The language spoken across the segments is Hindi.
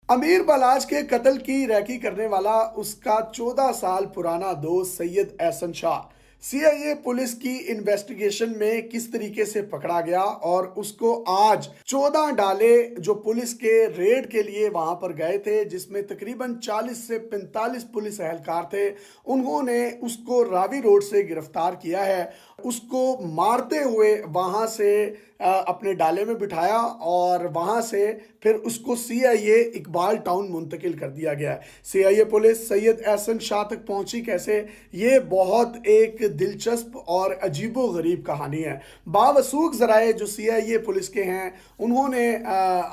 अमीर बलाज के कत्ल की रैकी करने वाला उसका 14 साल पुराना दोस्त सैयद एहसन शाह सीआईए पुलिस की इन्वेस्टिगेशन में किस तरीके से पकड़ा गया और उसको आज 14 डाले जो पुलिस के रेड के लिए वहां पर गए थे, जिसमें तकरीबन 40 से 45 पुलिस एहलकार थे, उन्होंने उसको रावी रोड से गिरफ्तार किया है। उसको मारते हुए वहां से अपने डाले में बिठाया और वहां से फिर उसको सीआईए इकबाल टाउन मुंतकिल कर दिया गया है। सीआईए पुलिस सैयद एहसन शाह तक पहुंची कैसे, ये बहुत एक दिलचस्प और अजीबो गरीब कहानी है। बावसूख जराए जो सीआईए पुलिस के हैं, उन्होंने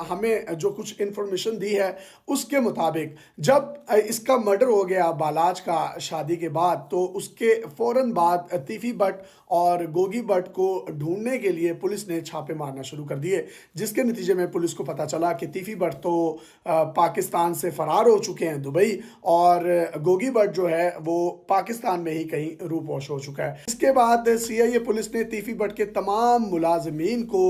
हमें जो कुछ इंफॉर्मेशन दी है उसके मुताबिक जब इसका मर्डर हो गया बालाज का शादी के बाद, तो उसके फौरन बाद तीफी भट्ट और गोगी भट्ट को ढूंढने के लिए पुलिस ने छापे मारना शुरू कर दिए, जिसके नतीजे में पुलिस को पता चला कि तीफी भट्ट तो पाकिस्तान से फरार हो चुके हैं दुबई, और गोगी भट्ट जो है वो पाकिस्तान में ही कहीं रूपोश हो चुका है। इसके बाद सीआईए पुलिस ने तीफी भट्ट के तमाम मुलाजिमीन को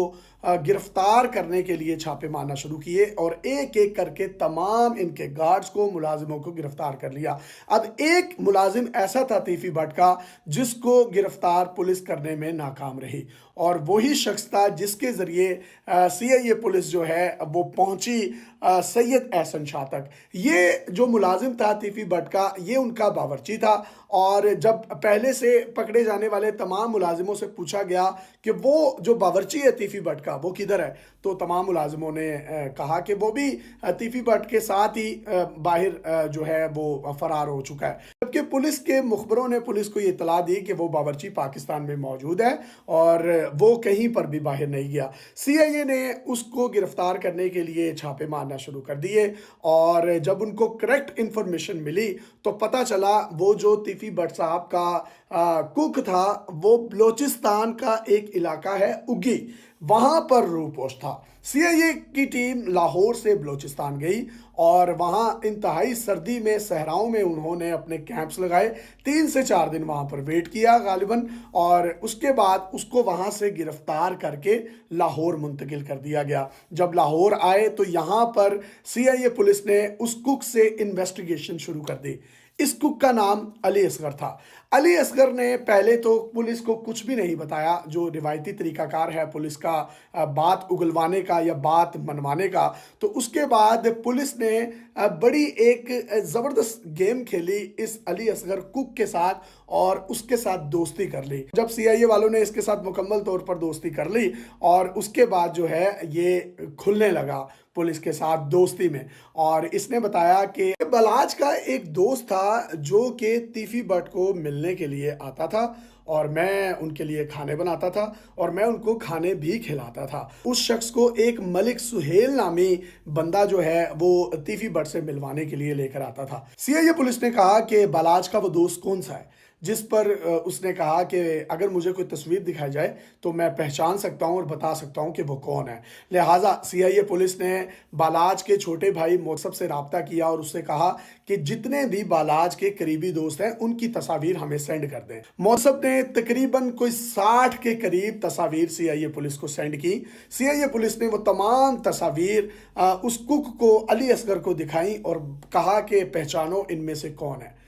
गिरफ्तार करने के लिए छापे मारना शुरू किए और एक एक करके तमाम इनके गार्ड्स को, मुलाजिमों को गिरफ्तार कर लिया। अब एक मुलाजिम ऐसा था तीफी भट्ट का जिसको गिरफ्तार पुलिस करने में नाकाम रही, और वही शख्स था जिसके जरिए सीआईए पुलिस जो है वो पहुंची सैयद एहसन शाह तक। ये जो मुलाजिम था तीफी भट्ट का, ये उनका बावर्ची था, और जब पहले से पकड़े जाने वाले तमाम मुलाजिमों से पूछा गया कि वो जो बावर्ची है तीफी भट्ट का वो किधर है, तो तमाम मुलाजिमों ने कहा कि वो भी तीफी भट्ट के साथ ही बाहर जो है वो फरार हो चुका है। जबकि पुलिस के मुखबरों ने पुलिस को ये इतला दी कि वो बावर्ची पाकिस्तान में मौजूद है और वो कहीं पर भी बाहर नहीं गया। सीआईए ने उसको गिरफ्तार करने के लिए छापे मारना शुरू कर दिए, और जब उनको करेक्ट इंफॉर्मेशन मिली तो पता चला वो जो तीफी भट्ट साहब का कुक था वो बलोचिस्तान का एक इलाका है उगी, वहां पर रूपोश था। सीआईए की टीम लाहौर से बलोचिस्तान गई और वहां इंतहाई सर्दी में सहराओं में उन्होंने अपने कैंप्स लगाए, 3 से 4 दिन वहां पर वेट किया गालिबन, और उसके बाद उसको वहां से गिरफ्तार करके लाहौर मुंतकिल कर दिया गया। जब लाहौर आए तो यहां पर सीआईए पुलिस ने उस कुक से इन्वेस्टिगेशन शुरू कर दी। इस कुक का नाम अली असगर था। अली असगर ने पहले तो पुलिस को कुछ भी नहीं बताया, जो रिवायती तरीकाकार है पुलिस का बात उगलवाने का या बात मनवाने का। तो उसके बाद पुलिस ने बड़ी एक ज़बरदस्त गेम खेली इस अली असगर कुक के साथ और उसके साथ दोस्ती कर ली। जब सीआईए वालों ने इसके साथ मुकम्मल तौर पर दोस्ती कर ली और उसके बाद जो है ये खुलने लगा पुलिस के साथ दोस्ती में, और इसने बताया कि बलाज का एक दोस्त था जो कि तीफी भट्ट को मिलने के लिए आता था और मैं उनके लिए खाने बनाता था और मैं उनको खाने भी खिलाता था। उस शख्स को एक मलिक सुहेल नामी बंदा जो है वो तीफी भट्ट से मिलवाने के लिए लेकर आता था। सीआईए पुलिस ने कहा कि बलाज का वो दोस्त कौन सा है, जिस पर उसने कहा कि अगर मुझे कोई तस्वीर दिखाई जाए तो मैं पहचान सकता हूं और बता सकता हूं कि वो कौन है। लिहाजा सीआईए पुलिस ने बालाज के छोटे भाई मौसब से रब्ता किया और उससे कहा कि जितने भी बालाज के करीबी दोस्त हैं उनकी तस्वीर हमें सेंड कर दें। मौसब ने तकरीबन कोई 60 के करीब तस्वीर सीआईए पुलिस को सेंड की। सीआईए पुलिस ने वो तमाम तस्वीर उस कुक को, अली असगर को दिखाई और कहा कि पहचानो इनमें से कौन है।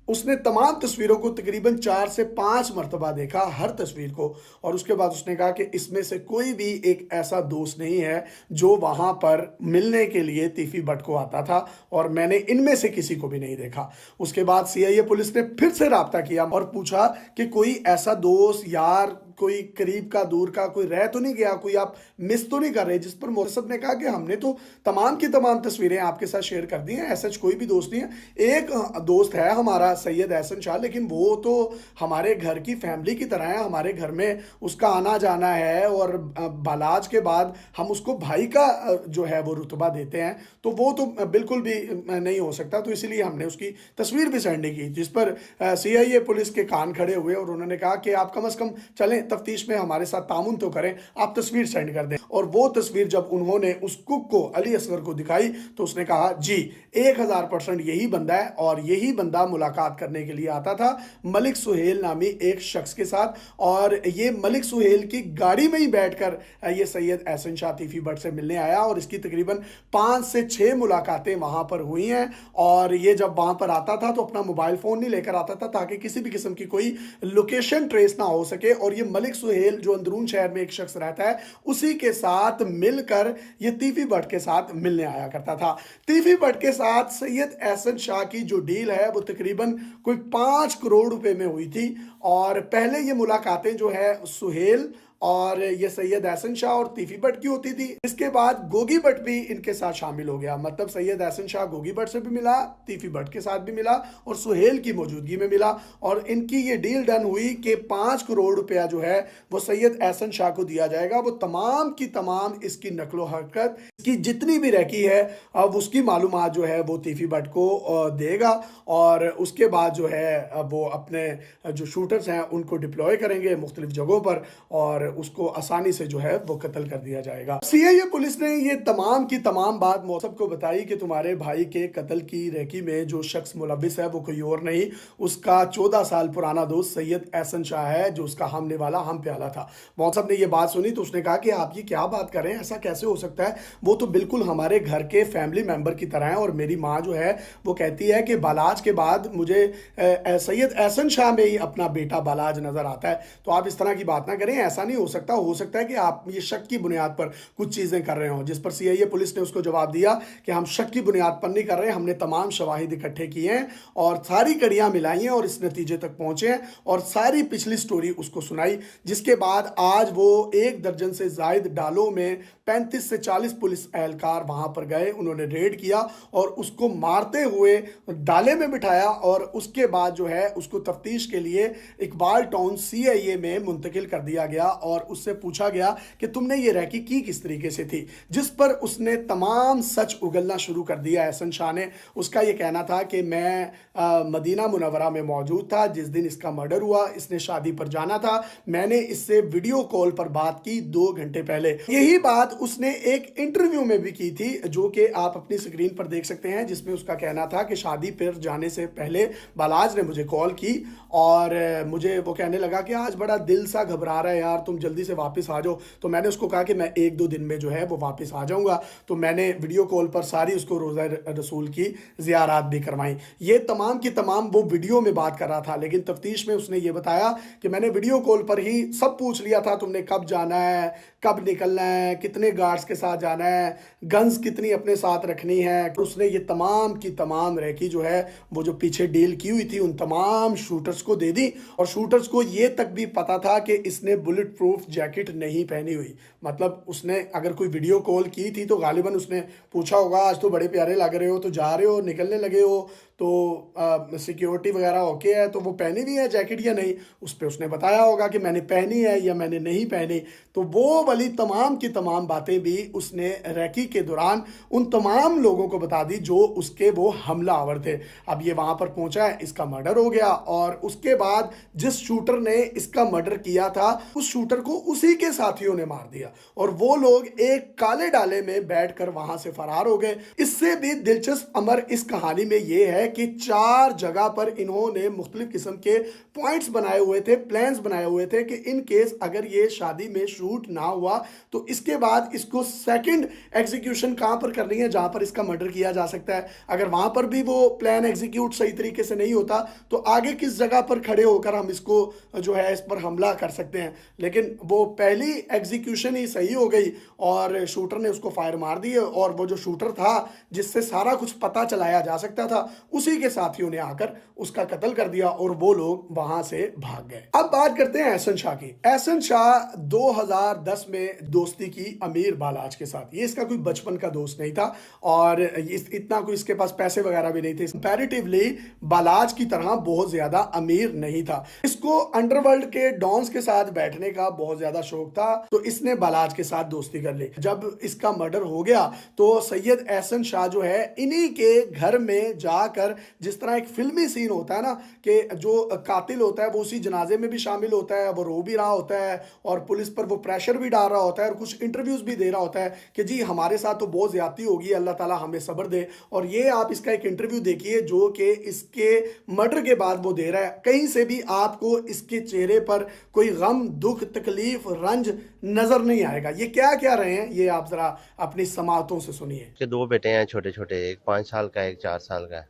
उसने तमाम तस्वीरों को तकरीबन 4 से 5 मरतबा देखा, हर तस्वीर को, और उसके बाद उसने कहा कि इसमें से कोई भी एक ऐसा दोस्त नहीं है जो वहां पर मिलने के लिए तीफी भट्ट को आता था, और मैंने इनमें से किसी को भी नहीं देखा। उसके बाद सीआईए पुलिस ने फिर से रब्ता किया और पूछा कि कोई ऐसा दोस्त, यार, कोई करीब का, दूर का, कोई रह तो नहीं गया, कोई आप मिस तो नहीं कर रहे, जिस पर मौसम ने कहा कि हमने तो तमाम की तमाम तस्वीरें आपके साथ शेयर कर दी हैं, ऐसा कोई भी दोस्त नहीं है। एक दोस्त है हमारा सैयद एहसन शाह, लेकिन वो तो हमारे घर की फैमिली की तरह है, हमारे घर में उसका आना जाना है और बालाज के बाद हम उसको भाई का जो है वो रुतबा देते हैं, तो वो तो बिल्कुल भी नहीं हो सकता। तो इसीलिए हमने उसकी तस्वीर भी सेंड की, जिस पर सीआईए पुलिस के कान खड़े हुए और उन्होंने कहा कि आप कम अज़ कम चलें, तफ्तीश में हमारे साथ तामुन तो करें, आप तस्वीर सेंड कर दें। और वो तस्वीर जब उन्होंने उस कुक को, अली असगर को दिखाई, तो उसने कहा जी 1000% यही बंदा है, और यही बंदा मुलाकात करने के लिए आता था मलिक सुहेल नामी एक शख्स के साथ। और ये मलिक सुहेल की गाड़ी में ही बैठकर ये सैयद एहसन शाह तीफी भट्ट से मिलने आया, और इसकी तकरीबन 5 से 6 मुलाकातें वहां पर हुई हैं। और ये जब वहां पर आता था तो अपना मोबाइल फोन नहीं लेकर आता था, ताकि किसी भी किस्म की कोई लोकेशन ट्रेस ना हो सके। और ये मलिक सुहेल जो अंदरून शहर में एक शख्स रहता है, उसी के साथ मिलकर ये तीफी भट्ट के साथ मिलने आया करता था। तीफी भट्ट के साथ सैयद एहसन शाह की जो डील है वो तकरीबन कोई 5 करोड़ रुपए में हुई थी। और पहले ये मुलाकातें जो है सुहेल और ये सैयद एहसन शाह और तीफी भट्ट की होती थी। इसके बाद गोगी भट्ट भी इनके साथ शामिल हो गया, मतलब सैयद एहसन शाह गोगी भट्ट से भी मिला, तीफी भट्ट के साथ भी मिला, और सुहेल की मौजूदगी में मिला। और इनकी ये डील डन हुई कि 5 करोड़ रुपया जो है वो सैयद एहसन शाह को दिया जाएगा। वो तमाम की तमाम इसकी नकलो हरकत, इसकी जितनी भी रखी है, अब उसकी मालूमात जो है वो तीफी भट्ट को देगा। और उसके बाद जो है वो अपने जो शूटर्स हैं उनको डिप्लॉय करेंगे मुख्तलिफ जगहों पर, और उसको आसानी से जो है वो कत्ल कर दिया जाएगा। सीआईए पुलिस ने ये तमाम की तमाम बात मौसम को बताई कि तुम्हारे भाई के कत्ल की रेकी में जो शख्स मुलविस है वो कोई और नहीं, उसका 14 साल पुराना दोस्त सैयद एहसन शाह है, जो उसका हमने वाला हम प्याला था। मौसम ने ये बात सुनी तो उसने कहा कि आप ये क्या बात कर रहे हैं, ऐसा कैसे हो सकता है? वो तो बिल्कुल हमारे घर के फैमिली मेंबर की तरह है, और मेरी माँ जो है वो कहती है कि बालाज के बाद मुझे सैयद एहसन शाह में ही अपना बेटा बालाज नजर आता है। तो आप इस तरह की बात ना करें, ऐसा नहीं हो सकता है कि आप ये शक की बुनियाद पर कुछ चीजें कर रहे हो। जिस पर सीआईए पुलिस ने उसको जवाब दिया कि हम शक की बुनियाद पर नहीं कर रहे, हमने तमाम शवाहिद इकट्ठे किए हैं और सारी कड़ियां मिलाई हैं और इस नतीजे तक पहुंचे हैं, और सारी पिछली स्टोरी उसको सुनाई। जिसके बाद आज वो 1 दर्जन से जायद डालों में 35 से 40 पुलिस एहलकार वहां पर गए, उन्होंने रेड किया और उसको मारते हुए डाले में बिठाया, और उसके बाद जो है उसको तफ्तीश के लिए इकबाल टाउन सीआईए में मुंतकिल कर दिया गया। और उससे पूछा गया कि तुमने ये रैकी की किस तरीके से थी, जिस पर उसने तमाम सच उगलना शुरू कर दिया। एहसन शाह ने, उसका ये कहना था कि मैं मदीना मुनव्वरा में मौजूद था जिस दिन इसका मर्डर हुआ, इसने शादी पर जाना था, मैंने इससे वीडियो कॉल पर बात की 2 घंटे पहले। यही बात उसने एक इंटरव्यू में भी की थी, जो कि आप अपनी स्क्रीन पर देख सकते हैं, जिसमें उसका कहना था कि शादी पर जाने से पहले बालाज ने मुझे कॉल की और मुझे वो कहने लगा कि आज बड़ा दिल सा घबरा रहा है यार, तुम जल्दी से वापस आ जाओ। तो मैंने उसको कहा कि मैं 1-2 दिन में जो है वो वापस आ जाऊंगा। तो मैंने वीडियो कॉल पर सारी उसको रोज़ा रसूल की ज़ियारत भी करवाई। ये तमाम की तमाम वो वीडियो में बात कर रहा था, लेकिन तफ्तीश में उसने ये बताया कि मैंने वीडियो कॉल पर ही सब पूछ लिया था, तुमने कब जाना है, कब निकलना है, कितने गार्ड्स के साथ जाना है, गन्स कितनी अपने साथ रखनी है। तो उसने ये तमाम की तमाम रेकी जो है वो जो पीछे डील की हुई थी उन तमाम शूटर्स को दे दी, और शूटर्स को ये तक भी पता था कि इसने बुलेट प्रूफ जैकेट नहीं पहनी हुई। मतलब उसने अगर कोई वीडियो कॉल की थी तो गालिबन उसने पूछा होगा आज तो बड़े प्यारे लग रहे हो, तो जा रहे हो, निकलने लगे हो, तो सिक्योरिटी वगैरह ओके है, तो वो पहनी हुई है जैकेट या नहीं। उस पर उसने बताया होगा कि मैंने पहनी है या मैंने नहीं पहनी। तो वो वाली तमाम की तमाम बातें भी उसने रैकी के दौरान उन तमाम लोगों को बता दी जो उसके वो हमलावर थे। अब ये वहां पर पहुंचा है, इसका मर्डर हो गया, और उसके बाद जिस शूटर ने इसका मर्डर किया था उस शूटर को उसी के साथियों ने मार दिया, और वो लोग एक काले डाले में बैठकर वहां से फरार हो गए। इससे भी दिलचस्प अमर इस कहानी में यह है कि 4 जगह पर इन्होंने मुख्तलिफ किस्म के पॉइंट्स बनाए हुए थे, प्लान्स बनाए हुए थे कि इन केस अगर ये शादी में शूट ना हुआ तो इसके बाद इसको सेकंड एग्जीक्यूशन कहां पर करनी है जहां पर इसका मर्डर किया जा सकता है। अगर वहां पर भी वो प्लान एग्जीक्यूट सही तरीके से नहीं होता तो आगे किस जगह पर खड़े होकर हम इसको जो है इस पर हमला कर सकते हैं। लेकिन वो पहली एग्जीक्यूशन ही सही हो गई और शूटर ने उसको फायर मार दी, और वो जो शूटर था जिससे सारा कुछ पता चलाया जा सकता था उसी के साथियों ने आकर उसका कत्ल कर दिया और वो लोग वहां से भाग गए। अब बात करते हैं एहसन शाह की। एहसन शाह 2010 में दोस्ती की अमीर बालाज के साथ। ये इसका कोई बचपन का दोस्त नहीं था और इतना कोई इसके पास पैसे वगैरह भी नहीं थे। कंपैरेटिवली बालाज की तरह बहुत ज्यादा अमीर नहीं था। इसको अंडरवर्ल्ड के डॉन्स के साथ बैठने का बहुत ज्यादा शौक था, तो इसने बालाज के साथ दोस्ती कर ली। जब इसका मर्डर हो गया तो सैयद एहसन शाह जो है इन्हीं के घर में जाकर, जिस तरह एक फिल्मी सीन होता है ना कि जो कातिल होता है वो उसी जनाजे में भी शामिल होता है, वो रो भी रहा होता है और पुलिस पर वो प्रेशर भी डाल रहा होता है और कुछ इंटरव्यूज भी दे रहा होता है कि जी हमारे साथ तो बहुत ज्यादती होगी, अल्लाह ताला हमें सब्र दे। और ये आप इसका एक इंटरव्यू देखिए जो कि इसके मर्डर के बाद वो दे रहा है। कहीं से भी आपको इसके चेहरे पर कोई गम, दुख, तकलीफ, रंज नजर नहीं आएगा। ये क्या क्या रहे हैं ये आप जरा अपनी समातों से सुनिए। के 2 बेटे हैं छोटे छोटे, एक 5 साल का, एक 4 साल का है।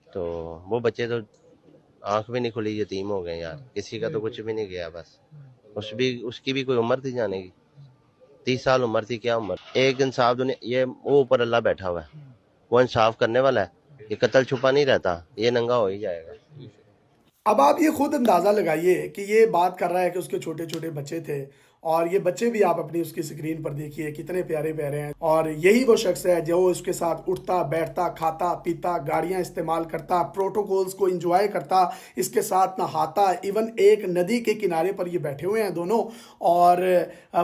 तो वो बच्चे तो आंख भी नहीं खुली, यतीम हो गए यार। किसी का तो कुछ भी नहीं गया। बस उसकी भी कोई उम्र थी जाने की? 30 साल उम्र थी, क्या उम्र। एक इंसाफ दुनिया, ये वो ऊपर अल्लाह बैठा हुआ है, वो इंसाफ करने वाला है। ये कत्ल छुपा नहीं रहता, ये नंगा हो ही जाएगा। अब आप ये खुद अंदाजा लगाइए कि ये बात कर रहा है कि उसके छोटे छोटे बच्चे थे, और ये बच्चे भी आप अपनी उसकी स्क्रीन पर देखिए कितने प्यारे प्यारे हैं। और यही वो शख्स है जो उसके साथ उठता बैठता, खाता पीता, गाड़ियां इस्तेमाल करता, प्रोटोकॉल्स को एंजॉय करता, इसके साथ नहाता। इवन एक नदी के किनारे पर ये बैठे हुए हैं दोनों, और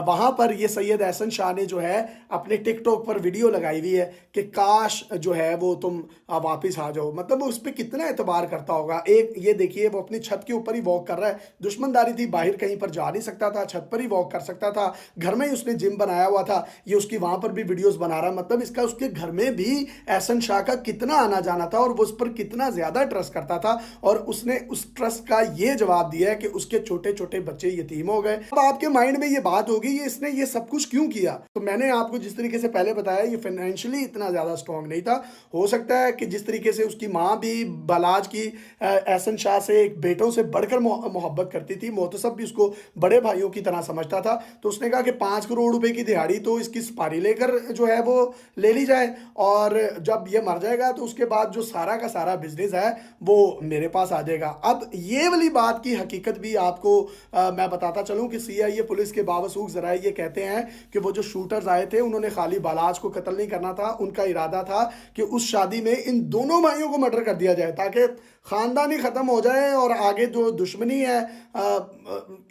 वहां पर ये सैयद एहसन शाह ने जो है अपने टिकटॉक पर वीडियो लगाई हुई है कि काश जो है वो तुम वापस आ जाओ। मतलब वो उस पर कितना एतबार करता होगा। एक ये देखिए वो अपनी छत के ऊपर ही वॉक कर रहा है, दुश्मनदारी थी, बाहर कहीं पर जा नहीं सकता था, छत पर ही वॉक कर सकता था, घर में ही उसने जिम बनाया हुआ था, ये उसकी वहां पर भी वीडियोस बना रहा। मतलब इसका उसके घर में भी एहसन शाह का कितना आना जाना था और वो उस पर कितना ज्यादा ट्रस्ट करता था, और उसने उस ट्रस्ट का ये जवाब दिया है कि उसके छोटे छोटे बच्चे यतीम हो गए। अब आपके माइंड में ये बात होगी ये इसने ये सब कुछ क्यों किया। तो मैंने आपको जिस तरीके से पहले बताया ये फाइनेंशियली इतना ज्यादा स्ट्रांग नहीं था। हो सकता है कि जिस तरीके से उसकी मां भी बालाज की एहसन शाह से एक बेटों से बढ़कर मोहब्बत करती थी, मोहतसब भी उसको बड़े भाइयों की तरह समझता था, तो उसने कहा कि 5 करोड़ रुपए की दिहाड़ी तो इसकी सुपारी लेकर जो है वो ले ली जाए, और जब ये मर जाएगा तो उसके बाद जो सारा का सारा बिजनेस है वो मेरे पास आ जाएगा। अब ये वाली बात की हकीकत भी आपको मैं बताता चलूं कि सीआईए पुलिस के बावसूख जराए ये कहते हैं कि वो जो शूटर्स आए थे उन्होंने खाली बालाज को कत्ल नहीं करना था, उनका इरादा था कि उस शादी में इन दोनों भाइयों को मर्डर कर दिया जाए ताकि खानदान ही खत्म हो जाए और आगे जो दुश्मनी है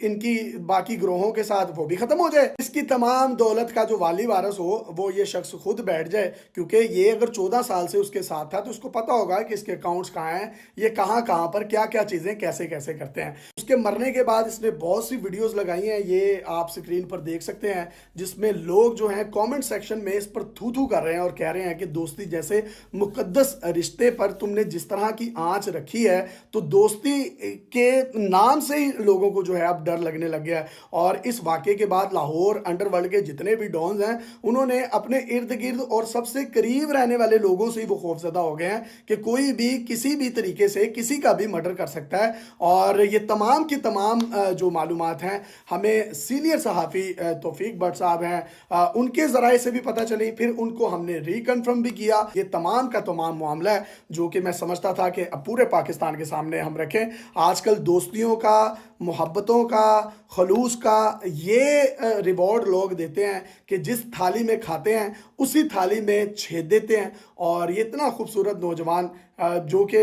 इनकी बाकी ग्रोहों के साथ वो भी खत्म हो जाए। इसकी तमाम दौलत का जो वाली वारस हो वो ये शख्स खुद बैठ जाए, क्योंकि ये अगर 14 साल से उसके साथ था तो उसको पता होगा कि इसके अकाउंट्स कहाँ हैं, ये कहाँ कहाँ पर क्या क्या चीजें कैसे कैसे करते हैं। उसके मरने के बाद इसने बहुत सी वीडियोस लगाई हैं, ये आप स्क्रीन पर देख सकते हैं, जिसमें लोग जो हैं कमेंट सेक्शन में इस पर थू थू कर रहे हैं और कह रहे हैं कि दोस्ती जैसे मुकद्दस रिश्ते पर तुमने जिस तरह की आंच रखी है तो दोस्ती के नाम से ही लोगों को जो है अब डर लगने लग गया है। और इस वाकये के बाद लाहौर अंडरवर्ल्ड के जितने भी डॉन्स हैं उन्होंने अपने इर्द गिर्द और सबसे करीब रहने वाले लोगों से ही वो खौफजदा हो गए हैं कि कोई भी किसी भी तरीके से किसी का भी मर्डर कर सकता है। और ये तमाम की तमाम जो मालूमात हैं हमें सीनियर सहाफ़ी तौफीक भट्ट साहब हैं उनके ज़राए से भी पता चली, फिर उनको हमने रिकन्फर्म भी किया। ये तमाम का तमाम मामला है जो कि मैं समझता था कि अब पूरे पाकिस्तान के सामने हम रखें। आजकल दोस्तियों का, मोहब्बतों का, खलूस का ये रिवॉर्ड लोग देते हैं कि जिस थाली में खाते हैं उसी थाली में छेद देते हैं। और ये इतना खूबसूरत नौजवान जो कि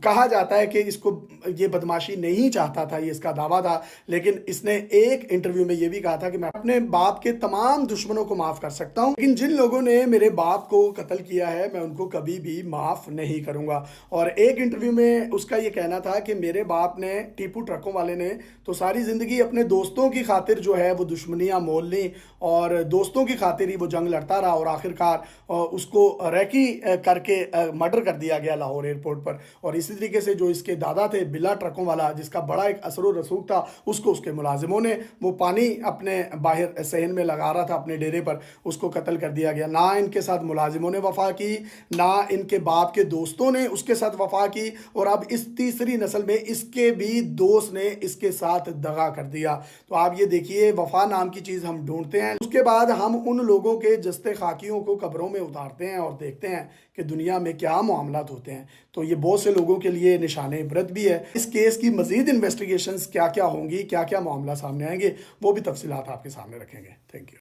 कहा जाता है कि इसको ये बदमाशी नहीं चाहता था, ये इसका दावा था, लेकिन इसने एक इंटरव्यू में ये भी कहा था कि मैं अपने बाप के तमाम दुश्मनों को माफ़ कर सकता हूं, लेकिन जिन लोगों ने मेरे बाप को कत्ल किया है मैं उनको कभी भी माफ़ नहीं करूंगा। और एक इंटरव्यू में उसका ये कहना था कि मेरे बाप ने, टीपू ट्रकों वाले ने, तो सारी ज़िंदगी अपने दोस्तों की खातिर जो है वो दुश्मनियाँ मोल ली और दोस्तों की खातिर ही वो जंग लड़ता रहा और आखिरकार उसको रैकी करके मर्डर कर दिया गया लाहौर एयरपोर्ट पर। और इसी तरीके से जो इसके दादा थे बिल्ला ट्रकों वाला, जिसका बड़ा एक असर रसूख था, उसको उसके मुलाजिमों ने वो पानी अपने बाहर सहन में लगा रहा था अपने डेरे पर, उसको कत्ल कर दिया गया। ना इनके साथ मुलाजिमों ने वफा की, ना इनके बाप के दोस्तों ने उसके साथ वफा की, और अब इस तीसरी नस्ल में इसके भी दोस्त ने इसके साथ दगा कर दिया। तो आप ये देखिए वफा नाम की चीज़ हम ढूंढते हैं, उसके बाद हम उन लोगों के जस्ते खाकियों को कब्रों में उतारते हैं और देखते हैं कि दुनिया में क्या मामलात होते हैं। तो ये बहुत से लोगों के लिए निशाने इबरत भी है। इस केस की मजीद इन्वेस्टिगेशंस क्या क्या होंगी, क्या क्या मामला सामने आएंगे, वो भी तफसीलात आपके सामने रखेंगे। Thank you.